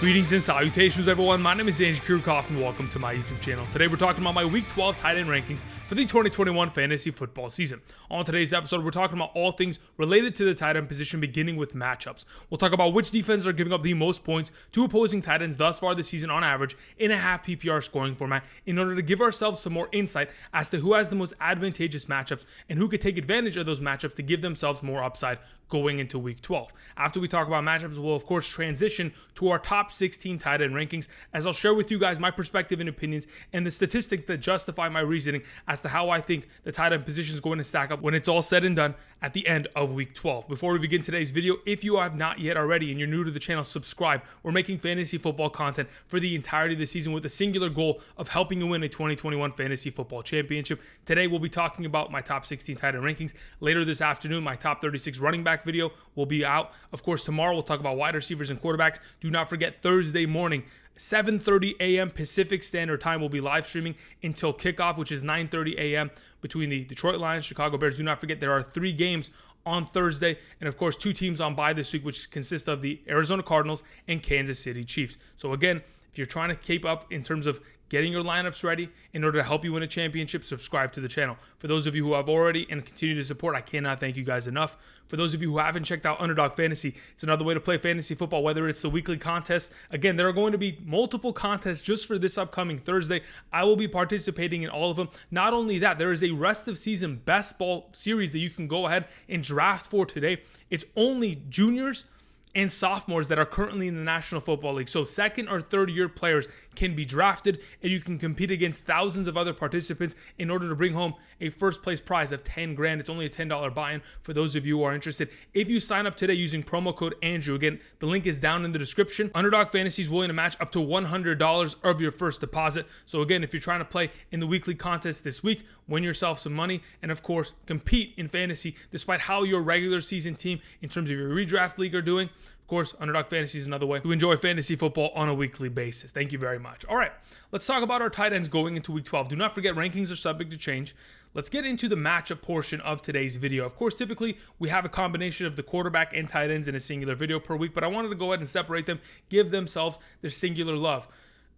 Greetings and salutations, everyone. My name is Ange Kirchhoff, and welcome to my YouTube channel. Today, we're talking about my Week 12 tight end rankings for the 2021 fantasy football season. On today's episode, we're talking about all things related to the tight end position, beginning with matchups. We'll talk about which defenses are giving up the most points to opposing tight ends thus far this season on average in a half PPR scoring format, in order to give ourselves some more insight as to who has the most advantageous matchups and who could take advantage of those matchups to give themselves more upside going into Week 12. After we talk about matchups, we'll of course transition to our top 16 tight end rankings, as I'll share with you guys my perspective and opinions and the statistics that justify my reasoning as to how I think the tight end position is going to stack up when it's all said and done at the end of Week 12. Before we begin today's video, if you have not yet already and you're new to the channel, subscribe. We're making fantasy football content for the entirety of the season with a singular goal of helping you win a 2021 fantasy football championship. Today we'll be talking about my top 16 tight end rankings. Later this afternoon, my top 36 running back video will be out. Of course, tomorrow we'll talk about wide receivers and quarterbacks. Do not forget, Thursday morning, 7:30 a.m. Pacific Standard Time, will be live streaming until kickoff, which is 9:30 a.m. between the Detroit Lions, Chicago Bears. Do not forget, there are 3 games on Thursday, and of course 2 teams on bye this week, which consist of the Arizona Cardinals and Kansas City Chiefs. So again, if you're trying to keep up in terms of getting your lineups ready in order to help you win a championship, subscribe to the channel. For those of you who have already and continue to support, I cannot thank you guys enough. For those of you who haven't checked out Underdog Fantasy, it's another way to play fantasy football, whether it's the weekly contests. Again, there are going to be multiple contests just for this upcoming Thursday. I will be participating in all of them. Not only that, there is a rest of season best ball series that you can go ahead and draft for today. It's only juniors and sophomores that are currently in the National Football League. So second or third year players can be drafted, and you can compete against thousands of other participants in order to bring home a first place prize of $10,000. It's only a $10 buy-in for those of you who are interested. If you sign up today using promo code Andrew, again, the link is down in the description. Underdog Fantasy is willing to match up to $100 of your first deposit. So again, if you're trying to play in the weekly contest this week, win yourself some money, and of course, compete in fantasy despite how your regular season team in terms of your redraft league are doing. Of course, Underdog Fantasy is another way to enjoy fantasy football on a weekly basis. Thank you very much. All right, let's talk about our tight ends going into Week 12. Do not forget, rankings are subject to change. Let's get into the matchup portion of today's video. Of course, typically, we have a combination of the quarterback and tight ends in a singular video per week, but I wanted to go ahead and separate them, give themselves their singular love.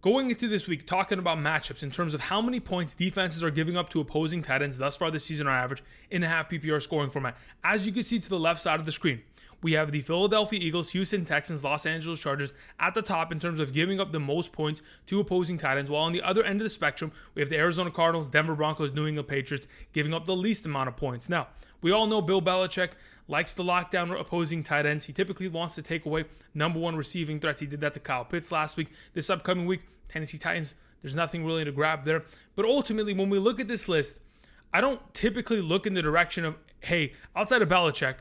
Going into this week, talking about matchups in terms of how many points defenses are giving up to opposing tight ends thus far this season on average in a half PPR scoring format. As you can see to the left side of the screen, we have the Philadelphia Eagles, Houston Texans, Los Angeles Chargers at the top in terms of giving up the most points to opposing tight ends, while on the other end of the spectrum, we have the Arizona Cardinals, Denver Broncos, New England Patriots giving up the least amount of points. Now, we all know Bill Belichick likes to lock down opposing tight ends. He typically wants to take away number 1 receiving threats. He did that to Kyle Pitts last week. This upcoming week, Tennessee Titans, there's nothing really to grab there. But ultimately, when we look at this list, I don't typically look in the direction of, hey, outside of Belichick,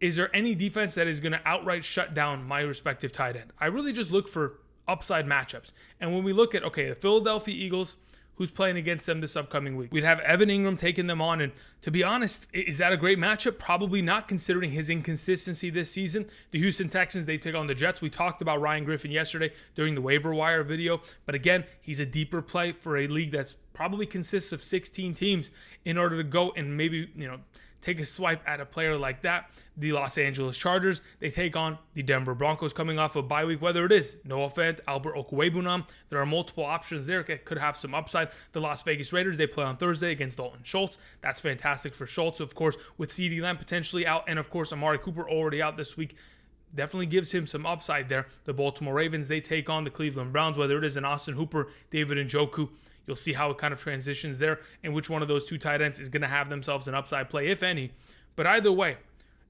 is there any defense that is going to outright shut down my respective tight end? I really just look for upside matchups. And when we look at, okay, the Philadelphia Eagles, who's playing against them this upcoming week? We'd have Evan Ingram taking them on. And to be honest, is that a great matchup? Probably not, considering his inconsistency this season. The Houston Texans, they take on the Jets. We talked about Ryan Griffin yesterday during the waiver wire video. But again, he's a deeper play for a league that's probably consists of 16 teams in order to go and maybe, take a swipe at a player like that. The Los Angeles Chargers, they take on the Denver Broncos coming off a bye week, whether it is Noah Fant, Albert Okwuegbunam. There are multiple options there that could have some upside. The Las Vegas Raiders, they play on Thursday against Dalton Schultz. That's fantastic for Schultz, of course, with CeeDee Lamb potentially out, and of course, Amari Cooper already out this week. Definitely gives him some upside there. The Baltimore Ravens, they take on the Cleveland Browns, whether it is an Austin Hooper, David Njoku. You'll see how it kind of transitions there and which one of those 2 tight ends is going to have themselves an upside play, if any. But either way,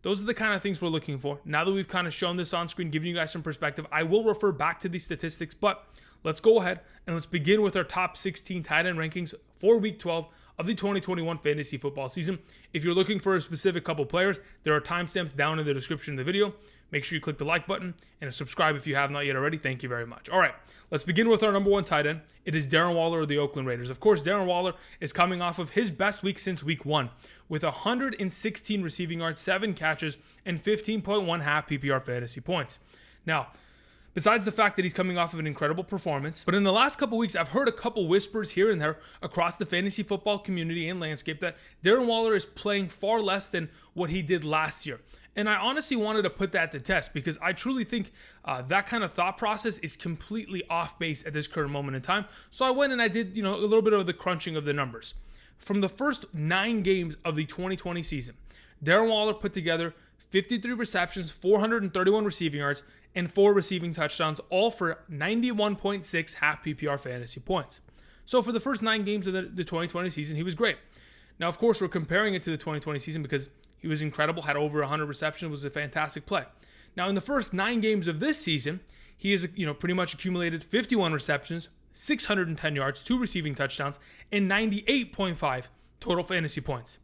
those are the kind of things we're looking for. Now that we've kind of shown this on screen, giving you guys some perspective, I will refer back to these statistics, but let's go ahead and let's begin with our top 16 tight end rankings for Week 12 of the 2021 fantasy football season. If you're looking for a specific couple players, there are timestamps down in the description of the video. Make sure you click the like button and subscribe if you have not yet already. Thank you very much. All right, let's begin with our number 1 tight end. It is Darren Waller of the Oakland Raiders. Of course, Darren Waller is coming off of his best week since Week 1 with 116 receiving yards, 7 catches, and 15.1 half PPR fantasy points. Now, besides the fact that he's coming off of an incredible performance, but in the last couple weeks, I've heard a couple whispers here and there across the fantasy football community and landscape that Darren Waller is playing far less than what he did last year. And I honestly wanted to put that to test because I truly think that kind of thought process is completely off base at this current moment in time. So I went and I did, a little bit of the crunching of the numbers. From the first 9 games of the 2020 season, Darren Waller put together 53 receptions, 431 receiving yards, and 4 receiving touchdowns, all for 91.6 half PPR fantasy points. So for the first 9 games of the 2020 season, he was great. Now, of course, we're comparing it to the 2020 season because he was incredible, had over 100 receptions, was a fantastic play. Now, in the first 9 games of this season, he has, pretty much accumulated 51 receptions, 610 yards, 2 receiving touchdowns, and 98.5 total fantasy points.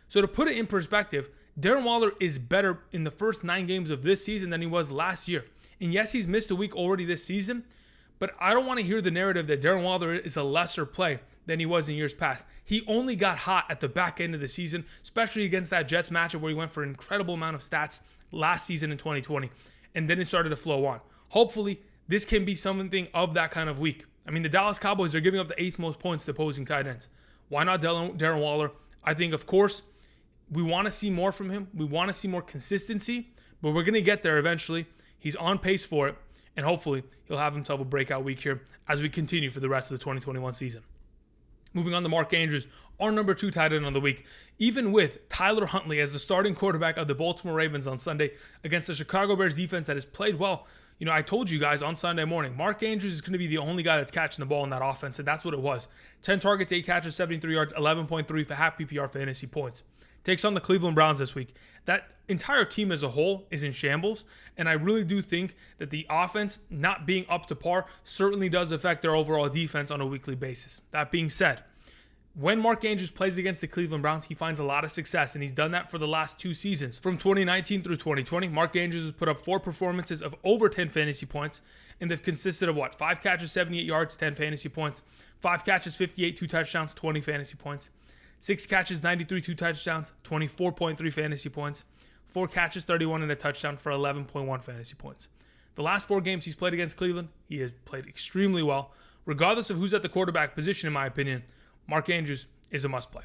So to put it in perspective, Darren Waller is better in the first 9 games of this season than he was last year. And yes, he's missed a week already this season, but I don't want to hear the narrative that Darren Waller is a lesser play than he was in years past. He only got hot at the back end of the season, especially against that Jets matchup where he went for an incredible amount of stats last season in 2020, and then it started to flow on. Hopefully, this can be something of that kind of week. I mean, the Dallas Cowboys are giving up the 8th most points to opposing tight ends. Why not Darren Waller? I think, of course, we want to see more from him. We want to see more consistency, but we're going to get there eventually. He's on pace for it, and hopefully he'll have himself a breakout week here as we continue for the rest of the 2021 season. Moving on to Mark Andrews, our number 2 tight end on the week. Even with Tyler Huntley as the starting quarterback of the Baltimore Ravens on Sunday against the Chicago Bears defense that has played well, I told you guys on Sunday morning, Mark Andrews is going to be the only guy that's catching the ball in that offense, and that's what it was. 10 targets, 8 catches, 73 yards, 11.3 for half PPR fantasy points. Takes on the Cleveland Browns this week. That entire team as a whole is in shambles, and I really do think that the offense not being up to par certainly does affect their overall defense on a weekly basis. That being said, when Mark Andrews plays against the Cleveland Browns, he finds a lot of success, and he's done that for the last 2 seasons. From 2019 through 2020, Mark Andrews has put up 4 performances of over 10 fantasy points, and they've consisted of 5 catches, 78 yards, 10 fantasy points, 5 catches, 58, 2 touchdowns, 20 fantasy points, 6 catches, 93, 2 touchdowns, 24.3 fantasy points, 4 catches, 31 and a touchdown for 11.1 fantasy points. The last 4 games he's played against Cleveland, he has played extremely well. Regardless of who's at the quarterback position, in my opinion, Mark Andrews is a must-play.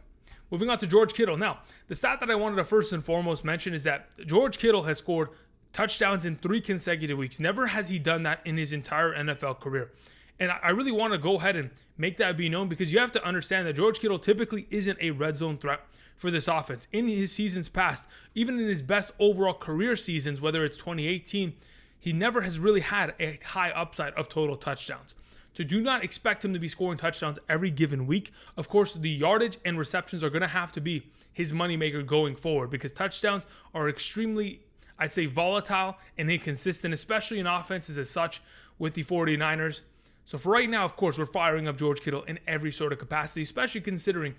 Moving on to George Kittle. Now, the stat that I wanted to first and foremost mention is that George Kittle has scored touchdowns in 3 consecutive weeks. Never has he done that in his entire NFL career. And I really want to go ahead and make that be known because you have to understand that George Kittle typically isn't a red zone threat for this offense. In his seasons past, even in his best overall career seasons, whether it's 2018, he never has really had a high upside of total touchdowns. So do not expect him to be scoring touchdowns every given week. Of course, the yardage and receptions are going to have to be his moneymaker going forward because touchdowns are extremely, I'd say, volatile and inconsistent, especially in offenses as such with the 49ers. So for right now, of course, we're firing up George Kittle in every sort of capacity, especially considering,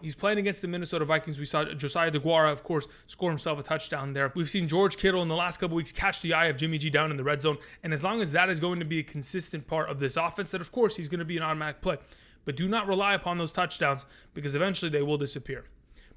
he's playing against the Minnesota Vikings. We saw Josiah DeGuara, of course, score himself a touchdown there. We've seen George Kittle in the last couple weeks catch the eye of Jimmy G down in the red zone. And as long as that is going to be a consistent part of this offense, then of course he's going to be an automatic play. But do not rely upon those touchdowns because eventually they will disappear.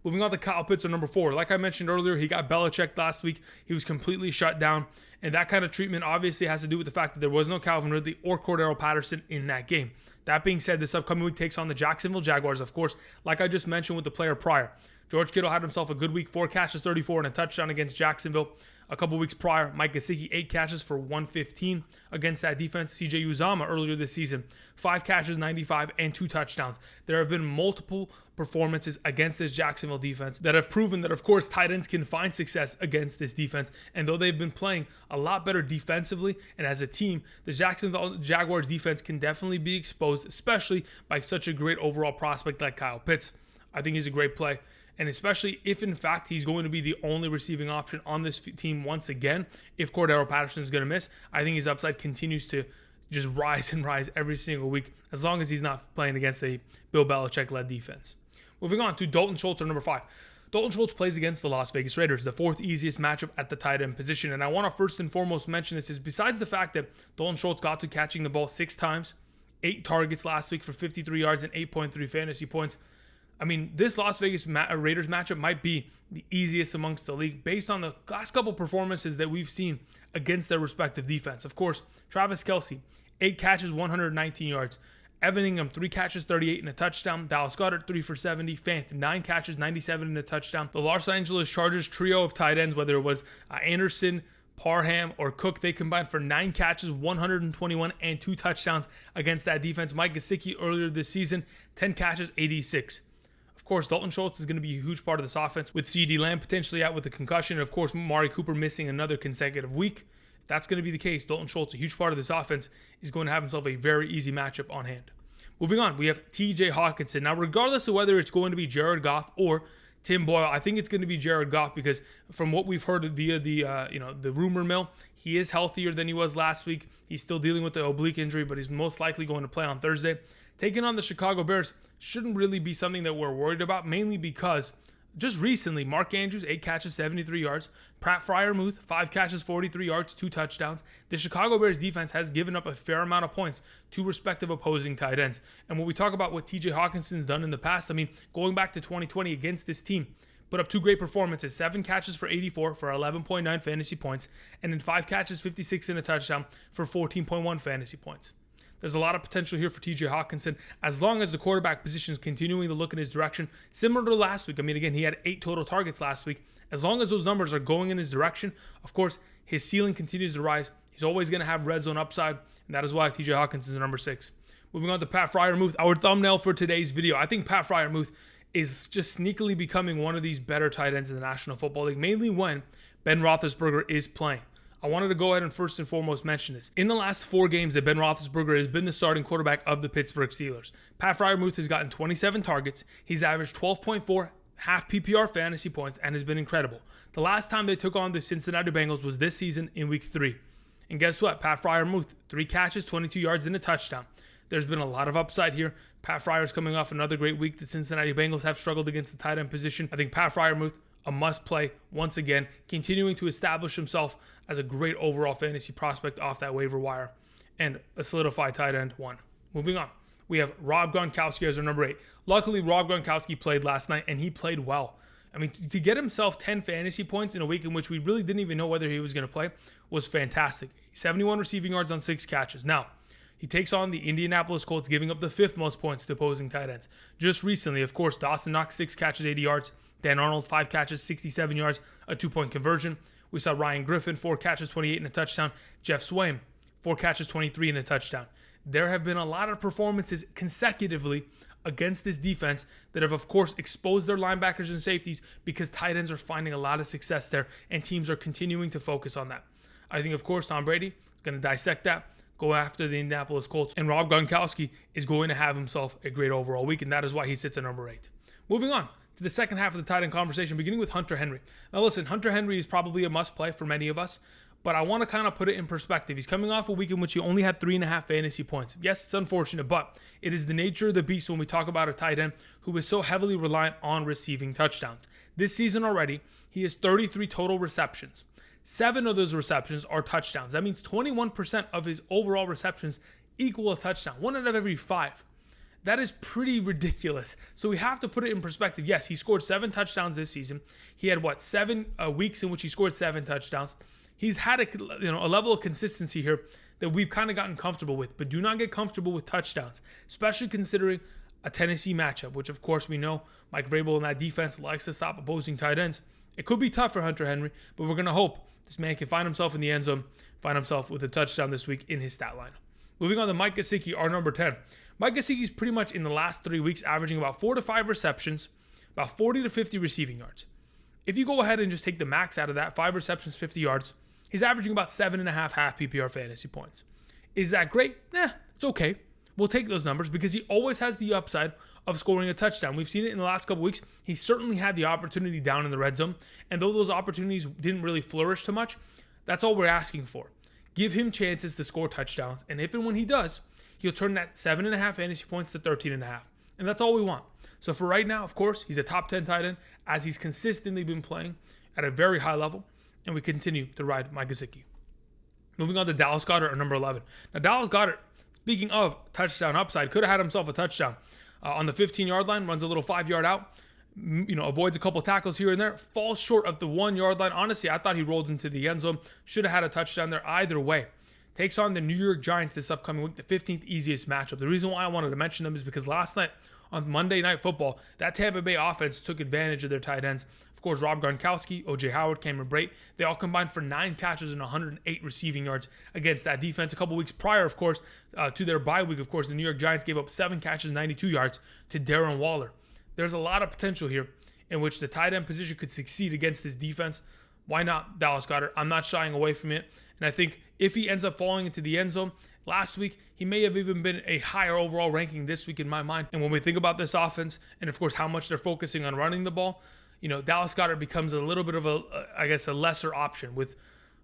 Moving on to Kyle Pitts, number 4. Like I mentioned earlier, he got Belichick last week. He was completely shut down. And that kind of treatment obviously has to do with the fact that there was no Calvin Ridley or Cordero Patterson in that game. That being said, this upcoming week takes on the Jacksonville Jaguars, of course, like I just mentioned with the player prior. George Kittle had himself a good week, 4 catches, 34, and a touchdown against Jacksonville. A couple weeks prior, Mike Gesicki, 8 catches for 115 against that defense. CJ Uzomah earlier this season, 5 catches, 95, and 2 touchdowns. There have been multiple performances against this Jacksonville defense that have proven that, of course, tight ends can find success against this defense. And though they've been playing a lot better defensively and as a team, the Jacksonville Jaguars defense can definitely be exposed, especially by such a great overall prospect like Kyle Pitts. I think he's a great play. And especially if, in fact, he's going to be the only receiving option on this team once again, if Cordero Patterson is going to miss, I think his upside continues to just rise and rise every single week, as long as he's not playing against a Bill Belichick-led defense. Moving on to Dalton Schultz, number 5. Dalton Schultz plays against the Las Vegas Raiders, the 4th easiest matchup at the tight end position. And I want to first and foremost mention this is besides the fact that Dalton Schultz got to catching the ball 6 times, 8 targets last week for 53 yards and 8.3 fantasy points. I mean, this Las Vegas Raiders matchup might be the easiest amongst the league based on the last couple performances that we've seen against their respective defense. Of course, Travis Kelce, 8 catches, 119 yards. Evan Ingham, 3 catches, 38 and a touchdown. Dallas Goedert, 3 for 70. Fant, 9 catches, 97 and a touchdown. The Los Angeles Chargers trio of tight ends, whether it was Anderson, Parham, or Cook, they combined for 9 catches, 121 and 2 touchdowns against that defense. Mike Gesicki earlier this season, 10 catches, 86. Of course, Dalton Schultz is going to be a huge part of this offense with CeeDee Lamb potentially out with a concussion. And of course, Amari Cooper missing another consecutive week. If that's going to be the case, Dalton Schultz, a huge part of this offense, is going to have himself a very easy matchup on hand. Moving on, we have TJ Hockenson. Now, regardless of whether it's going to be Jared Goff or Tim Boyle, I think it's going to be Jared Goff because from what we've heard via the rumor mill, he is healthier than he was last week. He's still dealing with the oblique injury, but he's most likely going to play on Thursday. Taking on the Chicago Bears shouldn't really be something that we're worried about, mainly because just recently, Mark Andrews, 8 catches, 73 yards. Pat Freiermuth, 5 catches, 43 yards, 2 touchdowns. The Chicago Bears defense has given up a fair amount of points to respective opposing tight ends. And when we talk about what TJ Hawkinson's done in the past, I mean, going back to 2020 against this team, put up 2 great performances, 7 catches for 84 for 11.9 fantasy points, and then 5 catches, 56 and a touchdown for 14.1 fantasy points. There's a lot of potential here for TJ Hockenson as long as the quarterback position is continuing to look in his direction, similar to last week. I mean, again, he had 8 total targets last week. As long as those numbers are going in his direction, of course, his ceiling continues to rise. He's always going to have red zone upside, and that is why TJ Hockenson is number 6. Moving on to Pat Freiermuth, our thumbnail for today's video. I think Pat Freiermuth is just sneakily becoming one of these better tight ends in the National Football League, mainly when Ben Roethlisberger is playing. I wanted to go ahead and first and foremost mention this. In the last 4 games that Ben Roethlisberger has been the starting quarterback of the Pittsburgh Steelers, Pat Freiermuth has gotten 27 targets. He's averaged 12.4 half PPR fantasy points and has been incredible. The last time they took on the Cincinnati Bengals was this season in Week 3. And guess what? Pat Freiermuth, 3 catches, 22 yards, and a touchdown. There's been a lot of upside here. Pat Freier's coming off another great week. The Cincinnati Bengals have struggled against the tight end position. I think Pat Freiermuth, a must-play once again, continuing to establish himself as a great overall fantasy prospect off that waiver wire and a solidified tight end 1. Moving on, we have Rob Gronkowski as our number 8. Luckily, Rob Gronkowski played last night, and he played well. I mean, to get himself 10 fantasy points in a week in which we really didn't even know whether he was going to play was fantastic. 71 receiving yards on 6 catches. Now, he takes on the Indianapolis Colts, giving up the 5th most points to opposing tight ends. Just recently, of course, Dawson Knox, 6 catches, 80 yards. Dan Arnold, 5 catches, 67 yards, a 2-point conversion. We saw Ryan Griffin, 4 catches, 28 and a touchdown. Jeff Swaim, 4 catches, 23 and a touchdown. There have been a lot of performances consecutively against this defense that have, of course, exposed their linebackers and safeties because tight ends are finding a lot of success there, and teams are continuing to focus on that. I think, of course, Tom Brady is going to dissect that, go after the Indianapolis Colts, and Rob Gronkowski is going to have himself a great overall week, and that is why he sits at number 8. Moving on to the second half of the tight end conversation, beginning with Hunter Henry. Now listen, Hunter Henry is probably a must-play for many of us, but I want to kind of put it in perspective. He's coming off a week in which he only had 3.5 fantasy points. Yes, it's unfortunate, but it is the nature of the beast when we talk about a tight end who is so heavily reliant on receiving touchdowns. This season already, he has 33 total receptions. 7 of those receptions are touchdowns. That means 21% of his overall receptions equal a touchdown. 1 out of every 5. That is pretty ridiculous. So we have to put it in perspective. Yes, he scored 7 touchdowns this season. He had 7 weeks in which he scored 7 touchdowns. He's had a level of consistency here that we've kind of gotten comfortable with, but do not get comfortable with touchdowns, especially considering a Tennessee matchup, which of course we know Mike Vrabel and that defense likes to stop opposing tight ends. It could be tough for Hunter Henry, but we're going to hope this man can find himself in the end zone, find himself with a touchdown this week in his stat line. Moving on to Mike Gesicki, our number 10. Mike Gesicki is pretty much in the last 3 weeks averaging about 4 to 5 receptions, about 40 to 50 receiving yards. If you go ahead and just take the max out of that, 5 receptions, 50 yards, he's averaging about 7.5 half PPR fantasy points. Is that great? It's okay. We'll take those numbers because he always has the upside of scoring a touchdown. We've seen it in the last couple weeks. He certainly had the opportunity down in the red zone, and though those opportunities didn't really flourish too much, that's all we're asking for. Give him chances to score touchdowns, and if and when he does, he'll turn that 7.5 fantasy points to 13.5. And that's all we want. So for right now, of course, he's a top 10 tight end as he's consistently been playing at a very high level, and we continue to ride Mike Gesicki. Moving on to Dallas Goedert, our number 11. Now, Dallas Goedert, speaking of touchdown upside, could have had himself a touchdown. On the 15-yard line, runs a little 5-yard out, avoids a couple tackles here and there, falls short of the 1-yard line. Honestly, I thought he rolled into the end zone. Should have had a touchdown there either way. takes on the New York Giants this upcoming week, the 15th easiest matchup. The reason why I wanted to mention them is because last night on Monday Night Football, that Tampa Bay offense took advantage of their tight ends. Of course, Rob Gronkowski, O.J. Howard, Cameron Brate, they all combined for 9 catches and 108 receiving yards against that defense. A couple weeks prior, of course, to their bye week, of course, the New York Giants gave up 7 catches, 92 yards to Darren Waller. There's a lot of potential here in which the tight end position could succeed against this defense. Why not Dallas Goedert? I'm not shying away from it. And I think if he ends up falling into the end zone, last week, he may have even been a higher overall ranking this week in my mind. And when we think about this offense, and of course how much they're focusing on running the ball, Dallas Goedert becomes a little bit of a lesser option with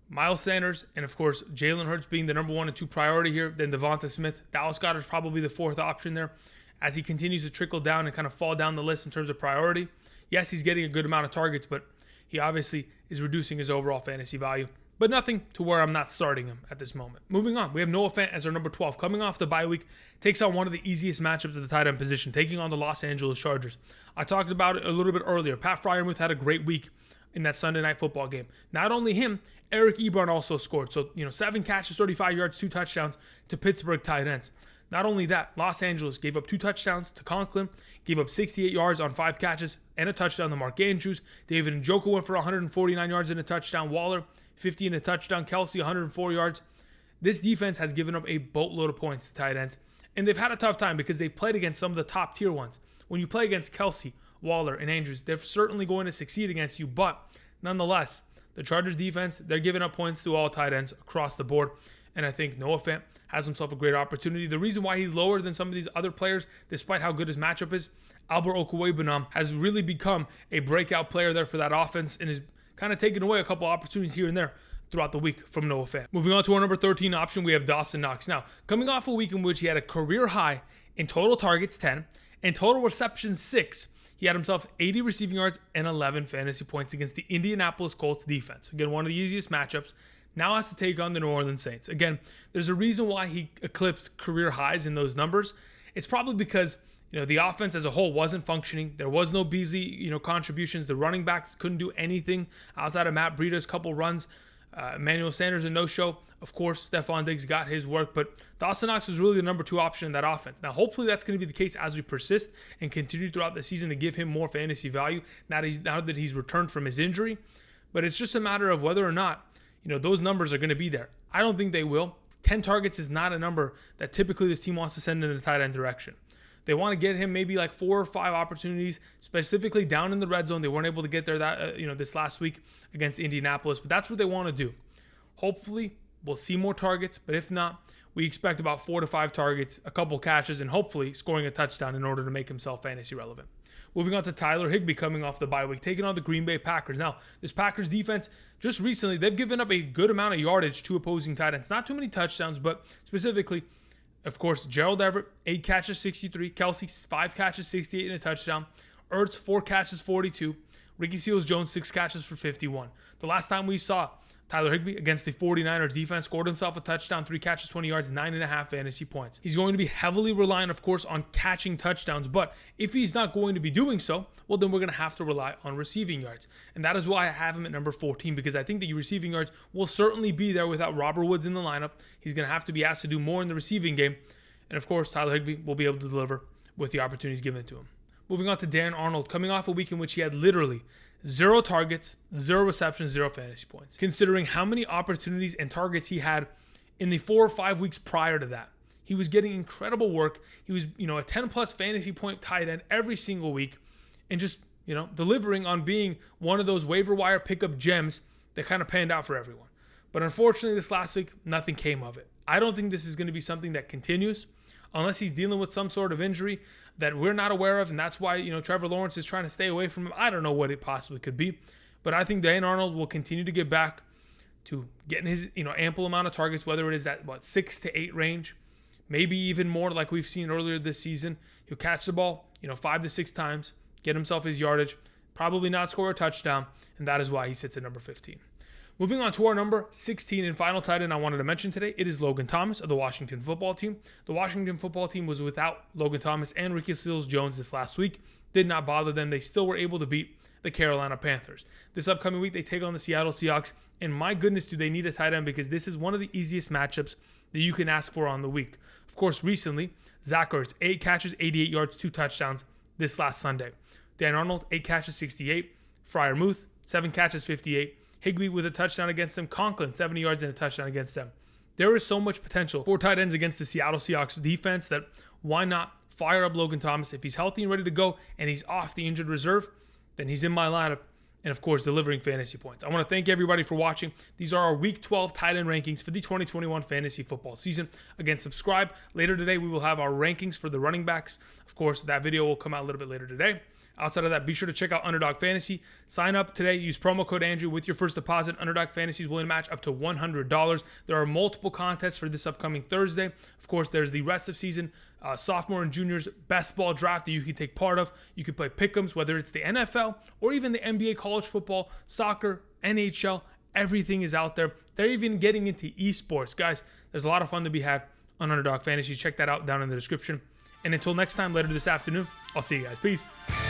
Miles Sanders and of course Jalen Hurts being the number 1 and 2 priority here, then Devonta Smith. Dallas Goedert is probably the 4th option there as he continues to trickle down and kind of fall down the list in terms of priority. Yes, he's getting a good amount of targets, but he obviously is reducing his overall fantasy value. But nothing to where I'm not starting him at this moment. Moving on, we have Noah Fant as our number 12. Coming off the bye week, takes on one of the easiest matchups at the tight end position, taking on the Los Angeles Chargers. I talked about it a little bit earlier. Pat Freiermuth had a great week in that Sunday Night Football game. Not only him, Eric Ebron also scored. So, 7 catches, 35 yards, 2 touchdowns to Pittsburgh tight ends. Not only that, Los Angeles gave up 2 touchdowns to Conklin, gave up 68 yards on 5 catches and a touchdown to Mark Andrews. David Njoku went for 149 yards and a touchdown. Waller, 50 and a touchdown. Kelsey, 104 yards. This defense has given up a boatload of points to tight ends, and they've had a tough time because they've played against some of the top tier ones. When you play against Kelsey, Waller, and Andrews, they're certainly going to succeed against you, but nonetheless, the Chargers defense, they're giving up points to all tight ends across the board, and I think Noah Fant has himself a great opportunity. The reason why he's lower than some of these other players, despite how good his matchup is, Albert Okwuegbunam has really become a breakout player there for that offense and is kind of taking away a couple opportunities here and there throughout the week from Noah Fant. Moving on to our number 13 option, we have Dawson Knox. Now, coming off a week in which he had a career high in total targets, 10, and total receptions, 6, he had himself 80 receiving yards and 11 fantasy points against the Indianapolis Colts defense. Again, one of the easiest matchups. Now has to take on the New Orleans Saints. Again, there's a reason why he eclipsed career highs in those numbers. It's probably because the offense as a whole wasn't functioning. There was no Beasley, contributions. The running backs couldn't do anything outside of Matt Breida's couple runs. Emmanuel Sanders, a no-show. Of course, Stephon Diggs got his work, but Dawson Knox was really the number 2 option in that offense. Now, hopefully that's going to be the case as we persist and continue throughout the season to give him more fantasy value now that he's returned from his injury. But it's just a matter of whether or not those numbers are going to be there. I don't think they will. 10 targets is not a number that typically this team wants to send in the tight end direction. They want to get him maybe like 4 or 5 opportunities, specifically down in the red zone. They weren't able to get there this last week against Indianapolis, but that's what they want to do. Hopefully, we'll see more targets, but if not, we expect about 4 to 5 targets, a couple catches, and hopefully scoring a touchdown in order to make himself fantasy relevant. Moving on to Tyler Higbee coming off the bye week, taking on the Green Bay Packers. Now, this Packers defense, just recently, they've given up a good amount of yardage to opposing tight ends. Not too many touchdowns, but specifically, of course, Gerald Everett, 8 catches, 63. Kelsey, 5 catches, 68 and a touchdown. Ertz, 4 catches, 42. Ricky Seals-Jones, 6 catches for 51. The last time we saw Tyler Higbee against the 49ers defense scored himself a touchdown, 3 catches, 20 yards, 9.5 fantasy points. He's going to be heavily reliant, of course, on catching touchdowns, but if he's not going to be doing so, well, then we're going to have to rely on receiving yards. And that is why I have him at number 14, because I think the receiving yards will certainly be there without Robert Woods in the lineup. He's going to have to be asked to do more in the receiving game. And of course, Tyler Higbee will be able to deliver with the opportunities given to him. Moving on to Darren Arnold, coming off a week in which he had literally 0 targets, 0 receptions, 0 fantasy points. Considering how many opportunities and targets he had in the 4 or 5 weeks prior to that. He was getting incredible work. He was, a 10-plus fantasy point tight end every single week and just, delivering on being one of those waiver wire pickup gems that kind of panned out for everyone. But unfortunately, this last week, nothing came of it. I don't think this is going to be something that continues unless he's dealing with some sort of injury that we're not aware of, and that's why, Trevor Lawrence is trying to stay away from him. I don't know what it possibly could be, but I think Darren Arnold will continue to get back to getting his, ample amount of targets, whether it is at, 6 to 8 range, maybe even more like we've seen earlier this season. He'll catch the ball, 5 to 6 times, get himself his yardage, probably not score a touchdown, and that is why he sits at number 15. Moving on to our number 16 and final tight end I wanted to mention today, it is Logan Thomas of the Washington Football Team. The Washington Football Team was without Logan Thomas and Ricky Seals-Jones this last week. Did not bother them. They still were able to beat the Carolina Panthers. This upcoming week, they take on the Seattle Seahawks, and my goodness, do they need a tight end, because this is one of the easiest matchups that you can ask for on the week. Of course, recently, Zach Ertz, 8 catches, 88 yards, 2 touchdowns this last Sunday. Dan Arnold, 8 catches, 68. Freiermuth, 7 catches, 58. Higbee with a touchdown against them. Conklin, 70 yards and a touchdown against them. There is so much potential for tight ends against the Seattle Seahawks defense that why not fire up Logan Thomas? If he's healthy and ready to go and he's off the injured reserve, then he's in my lineup and, of course, delivering fantasy points. I want to thank everybody for watching. These are our Week 12 tight end rankings for the 2021 fantasy football season. Again, subscribe. Later today, we will have our rankings for the running backs. Of course, that video will come out a little bit later today. Outside of that, be sure to check out Underdog Fantasy. Sign up today. Use promo code Andrew with your first deposit. Underdog Fantasy is willing to match up to $100. There are multiple contests for this upcoming Thursday. Of course, there's the rest of season sophomore and juniors best ball draft that you can take part of. You can play pick'ems, whether it's the NFL or even the NBA, college football, soccer, NHL. Everything is out there. They're even getting into esports. Guys, there's a lot of fun to be had on Underdog Fantasy. Check that out down in the description. And until next time, later this afternoon, I'll see you guys. Peace.